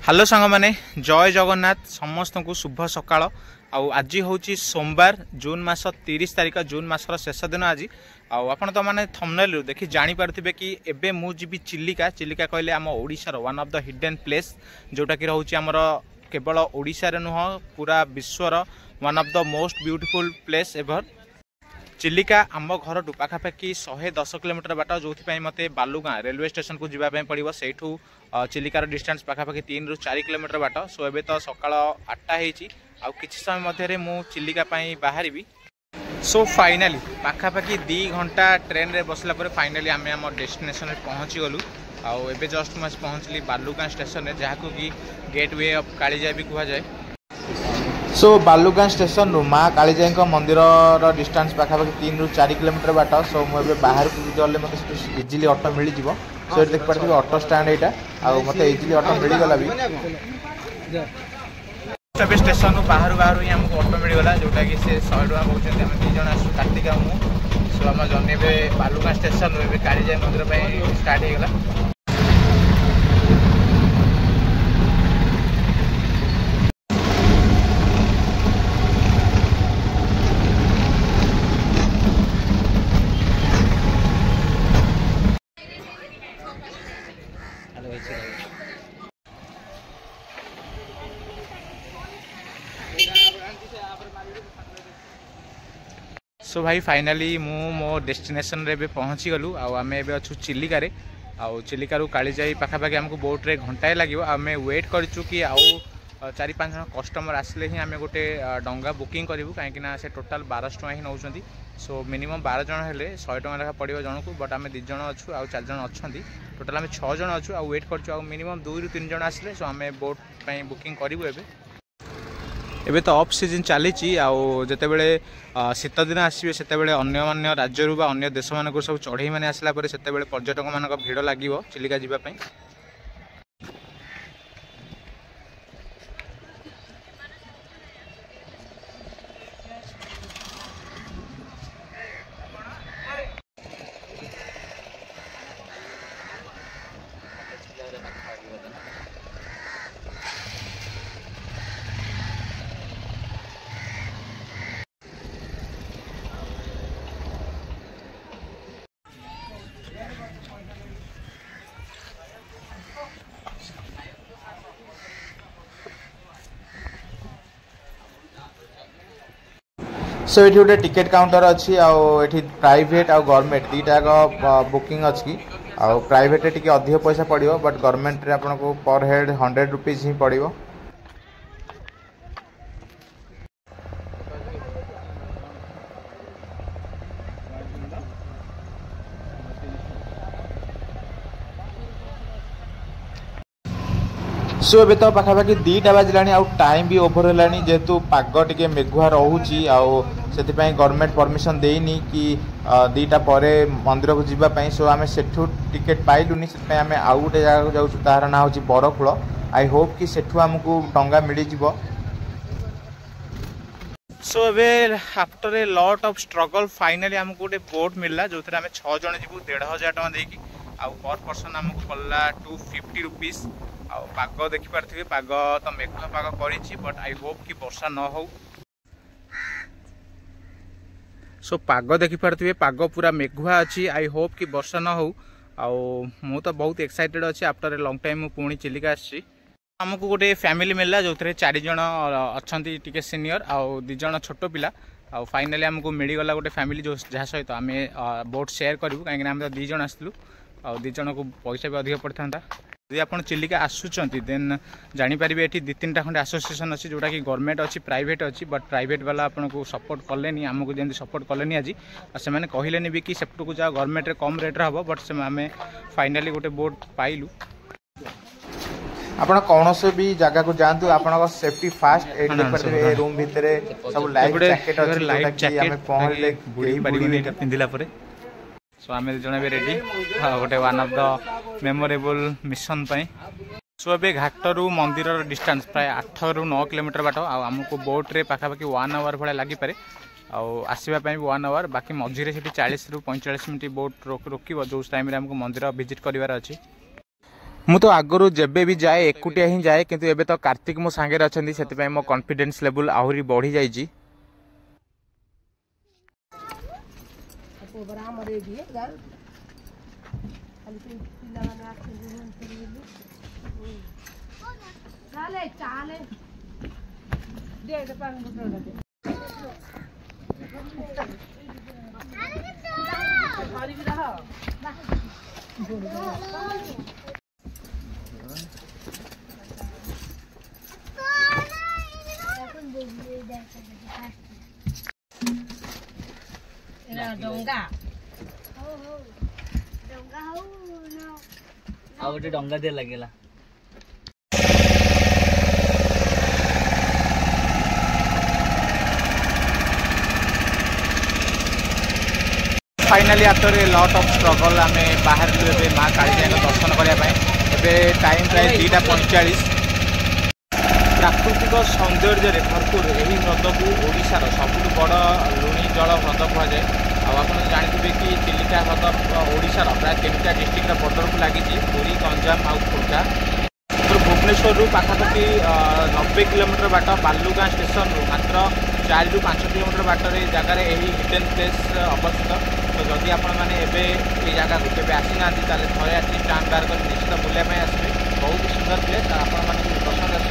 Hello सांग माने जय जगन्नाथ समस्त को शुभ सकाळ। आज हूँ सोमवार जून मास 30 तारिख जून मासर शेष दिन। आज आपण तो माने थंबनेल देखि जानी पारुथिबे कि एबे मु जीवी चिलिका। चिलिका कहले आम ओडिशार one of the hidden place जोटा कि रहउची हमर केवल ओडिशा रे नुह पूरा विश्वर one of the most beautiful place ever. Chilika आम घर पाखापाखि 110 किलोमीटर बाट जो मत बालुगाँ रेलवे स्टेशन को जीवाई पड़ो से चिलिकार डिस्टेंस पाखापाखि 3 ରୁ 4 किलोमीटर बाट। सो एबे तो सकाळ 8टा होती किसी समय मध्य मु चिलिका बाहर। सो फाइनाली पाखापाखि 2 घंटा ट्रेन रे बसला पर फाइनाली आम आम डेस्टिनेशन पहुँची गलु। आउ एबे जस्ट मैं पहुँचली बालुगाँ स्टेशन जहाँ को कि गेटवे ऑफ कालीजाई भी कह जाए। सो बालुगाँ स्टेशन रु माँ कालीजाई मंदिर डिस्टेंस पाखापाखि 3 ରୁ 4 किलोमीटर बाट। सो मुझे बाहर को गले मतलब इजिली ऑटो मिल जाव। सो देख पारे ऑटो स्टैंड यहाँ आउ मत इजिली ऑटो मिलगला भी। स्टेशन रु बाहर बाहर ही आमको ऑटो मिलगला जोटा कि से 100 टका कहते आम 2 जन आसू कार्तिक आउ मु। सो आम जर्नी बालुगाँ स्टेशन रु कालीजाई मंदिर स्टार्ट होगा। सो भाई फाइनाली मो डेस्टिनेशन रे भी पहुँची गलु। आम ए अच्छु चिलिका रे। चिलिका कालीजाई पाखापाखि आमको बोट रे घंटाए लगे। आम वेट करूँ कि आउ 4-5 जन कस्टमर आसिले ही आम गोटे डंगा बुकिंग करूँ कहीं से टोटाल 1200 टका ही नौ। सो मिनिमम 12 जन हेले 100 टका लेखा पड़ो जन को। बट आम 2 जन अच्छु आउ 4 जन अच्छा टोटाल आम 6 जन अच्छु। वेट करूँ मिनिमम 2 ରୁ 3 जन आसिले। सो आम बोट बुकिंग करूँ एबे तो ऑफ सीजन चली जिते बड़े शीत दिन आसवे से अन्य राज्य अन्य देश मानक सब चढ़ई मैंने आसला से पर्यटक मान भिड़ लगे चिलिका जावाई। सो ये गोटे टिकेट काउंटर अच्छी आठी प्राइवेट आ गवर्नमेंट दुईटा बुकिंग अच्छी। प्राइवेट टिके अधिक पैसा पड़ो बट गवर्नमेंट रे आपको पर हेड 100 रुपीज ही पड़ो। सो ए तो पाखापाखि 2टा बाजिलानी आउ टाइम भी ओभर है जेहेतु पाग टिके मेघुआ रोचे से गवर्नमेंट परमिशन देनी कि 2टा पर मंदिर को जीवाई। सो आम सेठू टिकेट पाइलुनी से आम आउ गोटे जगह को जाऊँ तार ना हूँ बरकूल। आई होप कि सेठू आमको डंगा मिल जाव। सो ए after a lot of struggle finally आमको गोटे बोट मिलला जो आम 6 जन जीवु 1500 टका देकी। पर पर्सन आमको पड़ला 250 रुपीज। पाग देखिपे पाग तो मेघुआ पाग करी बट आई होप कि वर्षा न हो। सो पाग देखिपे पाग पूरा मेघुआ अच्छी। आई होप कि वर्षा न हो। मु तो बहुत एक्साइटेड अच्छी आफ्टर ए लॉन्ग टाइम पुणी चिलिका आसी। आमको गोटे फैमिली मिलला जो 4 जन अच्छा टिके सीनियर आउ 2 जन छोट पिला। फाइनाली आमको मिलगला गोटे फैमिली जो जहाँ सहित आम बोट शेयर करूँ कहीं 2 जन आसलु। 2 जन को पैसा भी अधिक पड़ता। यदि आप चिलिका आसुंच देन जापर ये 2-3टा खंडे आसोसिएशन अच्छी जोटा कि गवर्नमेंट अच्छी प्राइवेट अच्छी। बट प्राइवेट वाला आपको सपोर्ट कलेनी आमको जमी सपोर्ट कलेनी आज से मैंने कहले भी कि सेपटू को जाओ गवर्नमेंट कम रेट्रे हम। बट से आम फाइनाली गोटे बोट पाइलु। आप कौन से भी जगह को जातु आप सेफ्टी फास्ट रूम भितर सब लाइफ जैकेट अच्छी पिंधला। सो आम जन भी रेडी गोटे one of the memorable mission. So ए घाटरू मंदिर डिस्टेंस प्राय 8 ରୁ 9 किलोमीटर बाट। आमको बोट रे पाखापाखि 1 आवर भाई लगिपे। आसवाई भी 1 आवर बाकी मझे से 40 ରୁ 45 मिनट बोट रोक जो टाइम आमको मंदिर विजिट करार अच्छी। मु तो आगु जेबे भी जाए एकुटिया ही जाए किंतु एबे तो कार्तिक मो सांगे अच्छे से मो कॉन्फिडेंस लेवल आहरी बढ़ी जाइए। गोटे डंगा दे लगेला finally after a lot of struggle आम बाहर माँ कालीजाई दर्शन करने टाइम प्राय 2:45। प्राकृतिक सौंदर्य भरपूर यही ह्रद को ओडिशार सबुठ बड़ लुणी जल ह्रद कहुए। आप जानते कि चिलिका ह्रद ओडिशार प्राय 3टा डिस्ट्रिक्ट बॉर्डर को लगी पुरी गंजाम आउ खोर्धा। भुवनेश्वर पाखापाखि 90 किलोमीटर बाट बालुगाँ स्टेशन रु मात्र 4 ରୁ 5 किलोमीटर बाटर जगार यही हिडन प्लेस अवस्थित। तो जदि आपण मैंने ये जगह को केवे आसी ना थे एटलिस्ट टाइम बाहर कर निश्चित बुलाया आसवे। बहुत ही सुंदर प्लेस आपण मैंने पसंद आस।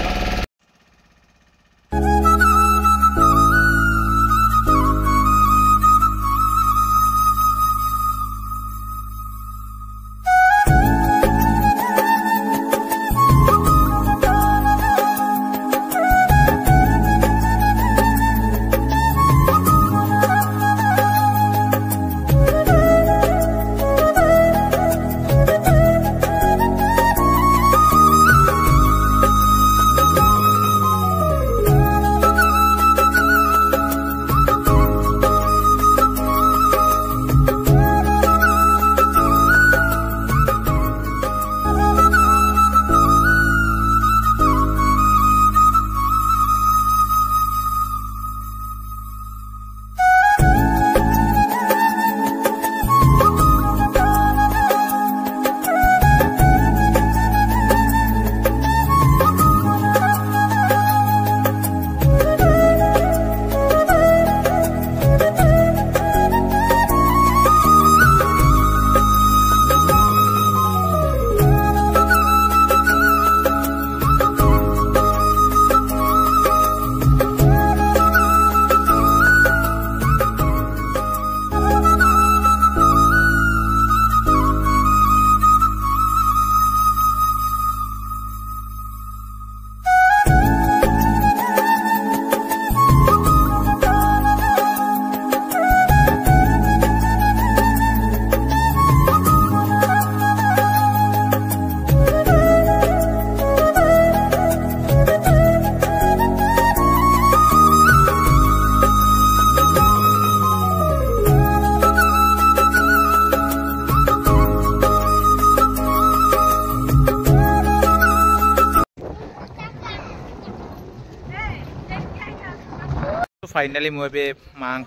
फाइनाली मुझे माँ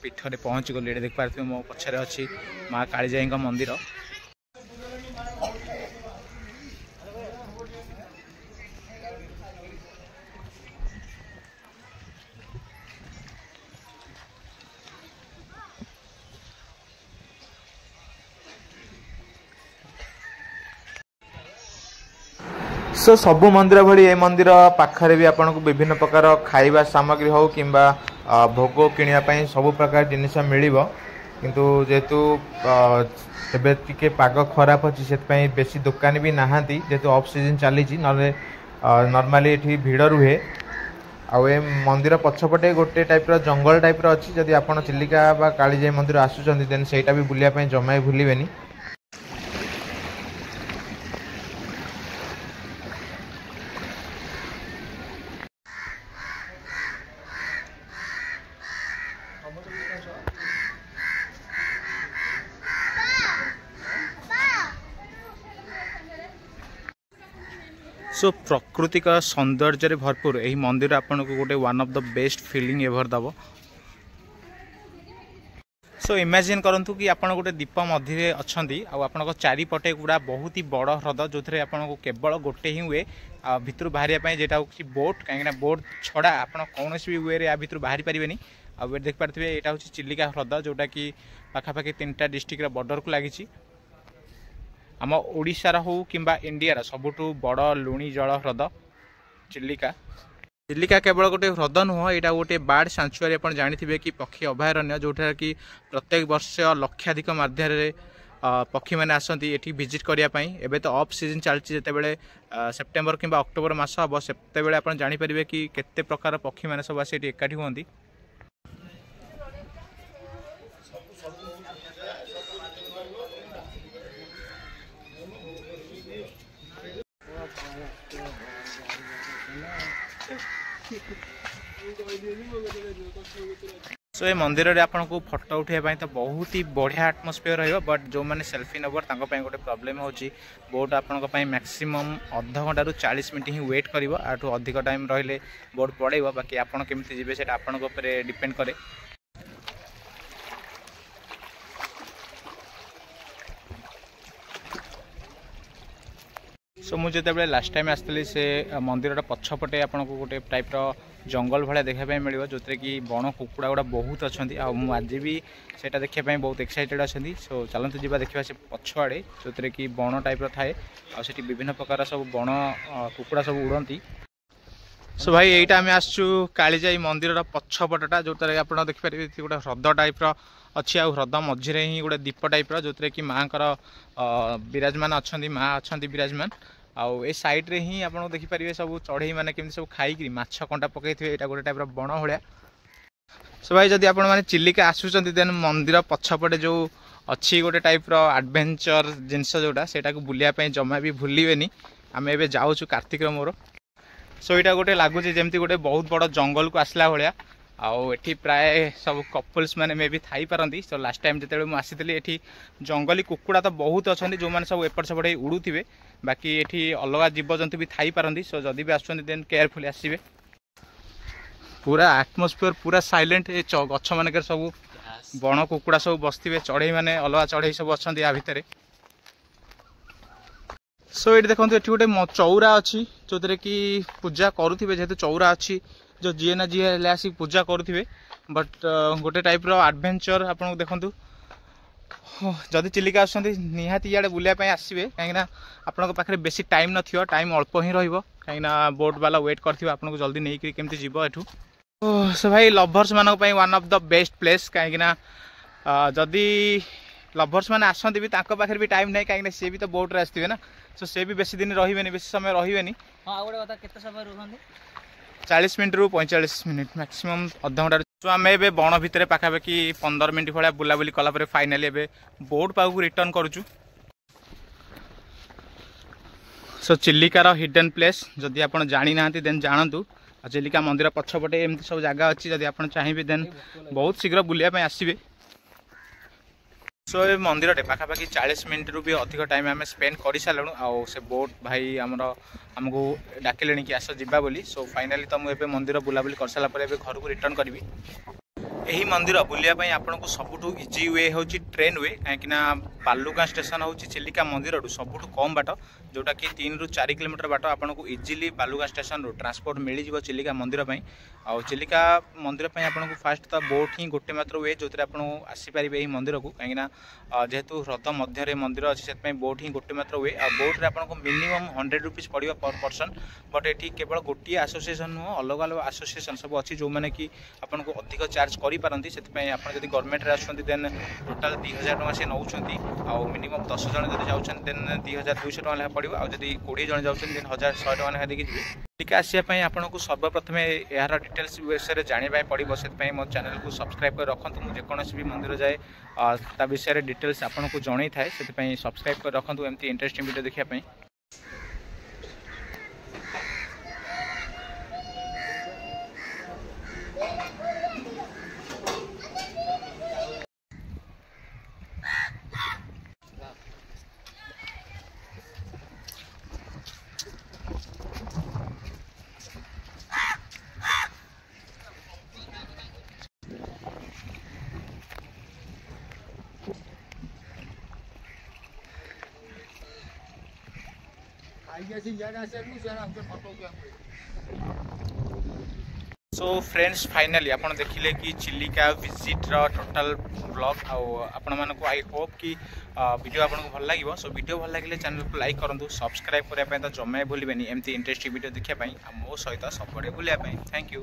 पीठ में पहुँच गली। देख पारे मो पछरे अच्छी माँ कालीजाई मंदिर। सो सबु मंदिर भली ए मंदिर पाखरे भी आपन को विभिन्न प्रकार खाइबा सामग्री हो किंबा भोग किनिया सब प्रकार जिनिस मिलिबो। किंतु जेतु एबे टिके पाग खराब अछि सेत बेसी दुकान भी नाहांती जेतु ऑफ सीजन चली नॉर्मली एठी भीड़ रुहे। आउ ए मंदिर पछपटे गोटे टाइप रो जंगल टाइप रो अछि। जदि आपन चिलिका बा कालीजाई मंदिर आसुचंदी देन सेटा भी बुलिया पई जमाई भूलिबेनी। सो प्राकृतिक सौंदर्य भरपूर यही मंदिर आपन को गोटे one of the best feeling ever दब। सो इमेजिन करंतु कि आपण गोटे दीप मध्य अच्छा आपण चारिपटे गुड़ा बहुत ही बड़ ह्रद जो थे आपको केवल गोटे ही वे भितर बाहर जेटा हूँ बोट कहीं बोट छड़ा आप कौन भी वे या भितर बाहरी पारे आ देख पारे यहाँ हूँ चिलिका ह्रद जोटा कि पाखापाखि 3टा डिस्ट्रिक्ट बॉर्डर को लगी आम ओडिशार हो किंबा इंडिया सबुठ बड़ लुणी जल ह्रद चिलिका। चिलिका केवल गोटे ह्रद नुह यहाँ गोटे बार्ड सांचुरी आप जानी कि पक्षी अभयारण्य जोटा कि प्रत्येक वर्ष लक्षाधिक माध्यम पक्षी मैंने आसती ये विजिट करने एवं तो ऑफ सीजन चलती जिते सेप्टेम्बर कि अक्टोबर मास हम से आप जापर कि केते प्रकार पक्षी मैंने सब आसी एकाठी हुआ। सो ये मंदिर में आपको फोटो उठाई तो बहुत ही बढ़िया आटमोस्फियर रही बट जो मैंने सेल्फी नबर गोटे प्रॉब्लम हो बोट आपंपाई मैक्सिमम अध घंटा रू 40 मिनट ही वेट कर अधिक टाइम रही बोट पड़ेब बाकी आपड़ केमी जी से आपण डिपेंड करे। सो मुझे जो लास्ट टाइम आसती से मंदिर पछपटे आपको गोटे टाइप जंगल भाया देखापी मिले जो कि बण कुकुड़ा गुड़ा बहुत अच्छा आज भी सेटा देखापी बहुत एक्साइटेड अच्छा। सो चलते जी देखा से पछुआड़े जो कि बण टाइप थाए आठ विभिन्न प्रकार सब बण कुकुड़ा सब उड़ती। सो भाई यहीटा आम आसचु कालीजाई मंदिर पछपटा जो आप देखिपारे गोटे ह्रद टाइप अच्छी आ ह्रद मझे ही गोटे दीप टाइप जो कि माँ विराजमान अच्छा माँ अच्छा विराजमान आउ ए साइड रे ही आप देखिपारे सब चढ़ई मैंने केमी सब खाई माछ कंटा पकई थे गोटे टाइप बण भाया। सो भाई जदि आपने चिलिका आसुचंती देन मंदिर पछपटे जो अच्छी गोटे टाइप एडवेंचर जिनस जोटा से बुलायापी जमा भी भूलेनि आम ए जाऊँ कार्तिक मोर। सो यहाँ गोटे लगुच जमी गोटे बहुत बड़ जंगल को आसला भाया आठी प्राय सब कपल्स मैंने मे भी थी पारती। सो लास्ट टाइम जो मुझे ये जंगली कुकुड़ा तो बहुत अच्छा जो मैंने सब एपट सेपट उड़ुवे बाकी ये अलग जीवजंतु भी थी पारती। सो जदि भी आसुँच देन केयरफुली आसवे पूरा आटमोस्फियर पूरा साइलेंट ये गछ मानक सब बण कुकुड़ा सब बसते चढ़ई मैंने अलग चढ़ई सब अच्छा या भितर। सो ये देखो ये गोटे चौरा अच्छी जो कि पूजा करुवे जेहेतु चौरा अच्छी जो जी ना जी हेल्ले आसिक पूजा करुवे बट गोटे टाइप एडवेंचर आपको देखूँ जदि चिलिका आसुँच निहाती इे बुलायापी आसवे कहीं आपण पाखे बेसी टाइम न टाइम अल्प ही रही बोट वाला वेट कर जल्दी नहीं केमती जीव एठू। सो भाई लभर्स मानक one of the best place कहीं जदि लभर्स मैंने आसती भी पाखे भी टाइम नहीं कहीं सी भी तो बोट रे आसते ना। सो सी भी बेसी दिन रही बेसी समय रही 40 मिनट रू 45 मिनट मैक्सिमम अध घंटा। सो आम ए बण भितर पाखापाखि 15 मिनट भाया बुलाबुली कलापर फाइनाली ए बोट पाक रिटर्न करुचु। सो चिलिकार हिडन प्लेस जदि आप जानी ना देन जानतु चिलिका मंदिर पछपटे एमती सब जगह अच्छी जदि आप चाहिए देन बहुत शीघ्र बुलायापी आसवे। सो ये मंदिर पाखापाखि 40 मिनट रू भी अधिक टाइम आम स्पेंड कर सारूँ आउ से बोट भाई आमको डाकिले कि आस जा बोली। सो फाइनाली तो मुझे मंदिर बुलाबुली कर सारापर घर को रिटर्न करी। यही मंदिर बुलायापी आपको सबुठ इजी वे हूँ ट्रेन वे कहीं बालुगाँ स्टेशन हूँ चिलिका मंदिर सबुठ कम बाट जोटा कि 3 रू 4 किलोमीटर बाट आपको इजिली बालुगाँ स्टेशन रू ट्रांसपोर्ट मिल जाव चिलिका मंदिर आउ चिलिका मंदिर आपको फास्ट तो बोट ही गोटे मात्र वे जो आसीपारे यही मंदिर को कहीं जेहेतु ह्रद मध्य मंदिर अच्छी से बोट ही गोटे मात्र वे आ बोट रे आपको मिनिमम 100 रुपीज पड़ो पर पर्सन बट ये केवल गोटे आसोसिएसन नुह अलग अलग आसोसिएसन सब अच्छी जो मैंने कि आपको अधिक चार्ज करपारती से जब गवर्नमेंट आसुँच देन टोटाल 2000 टका से नौ मिनिमम 10 जन जब जाऊँ देन 2200 टका लेखा पड़ो आ 20 जन जाऊँ देन 1100 टका लेखा देखिए टिके आसापी आपको सर्वप्रथम यार डिटेल्स विषय जानापी पड़ो से मो चैनल को सब्सक्राइब कर रखु मुझे जेकोसी भी मंदिर जाए ता विषय डिटेल्स आपको जन थाए से सब्सक्राइब कर रखु एमती इंटरेस्टिंग वीडियो देखापी। सो फ्रेंड्स फाइनली आपन देखिले कि चिलिका विजिट रो टोटल ब्लॉग आपण मानको आई होप कि वीडियो आपन को भल लागिवो। सो वीडियो भल लागिले चैनल को लाइक करंतु सब्सक्राइब करिया पय तो जम्मे भूलिबेनी एमती इंटरेस्टिंग वीडियो देखिया पय आ मो सहित सब बडे बुलिया पय। Thank you.